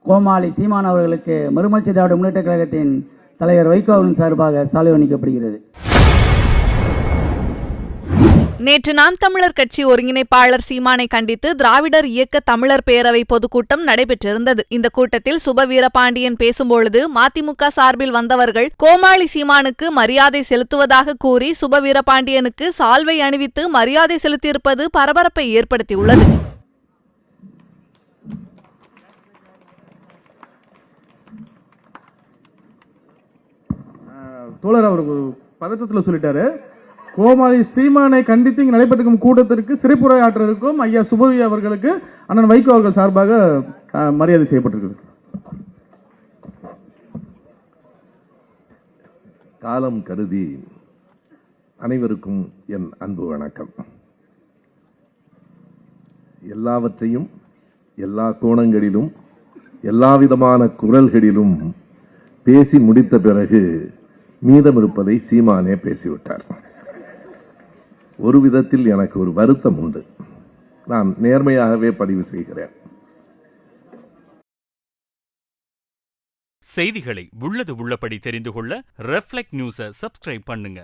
கோமாளி சீமான் அவர்களுக்கு மறுமலர்ச்சி திராவிட முன்னேற்ற கழகத்தின் தலைவர் வைகோ அவர்களின் சார்பாக சாலை வழங்கப்படுகிறது. நேற்று நாம் தமிழர் கட்சி ஒருங்கிணைப்பாளர் சீமானை கண்டித்து திராவிடர் இயக்க தமிழர் பேரவை பொதுக்கூட்டம் நடைபெற்றிருந்தது. இந்த கூட்டத்தில் சுப வீரபாண்டியன் பேசும்பொழுது மதிமுக சார்பில் வந்தவர்கள் கோமாளி சீமானுக்கு மரியாதை செலுத்துவதாக கூறி சுப வீரபாண்டியனுக்கு சால்வை அணிவித்து மரியாதை செலுத்தியிருப்பது பரபரப்பை ஏற்படுத்தியுள்ளது. தோழர் அவர் பதற்றத்தில் சொல்லிட்டாரு. கோமாளி சீமானை கண்டித்து இங்கு நடைபெற்றிருக்கும் கூட்டத்திற்கு சிறப்புரையாற்றிருக்கும் ஐயா சுபவி அவர்களுக்கு அண்ணன் வைகோ அவர்கள் சார்பாக மரியாதை செய்யப்பட்டிருக்கிறது. காலம் கருதி அனைவருக்கும் என் அன்பு வணக்கம். எல்லாவற்றையும் எல்லா கோணங்களிலும் எல்லாவிதமான குரல்களிலும் பேசி முடித்த பிறகு மீதமிருப்பதை சீமானே பேசிவிட்டார். ஒரு விதத்தில் எனக்கு ஒரு வருத்தம் உண்டு. நான் நேர்மையாகவே பதிவு செய்கிறேன். செய்திகளை உள்ளது உள்ளபடி தெரிந்து கொள்ள ரெஃப்ளெக்ட் நியூஸை சப்ஸ்கிரைப் பண்ணுங்க.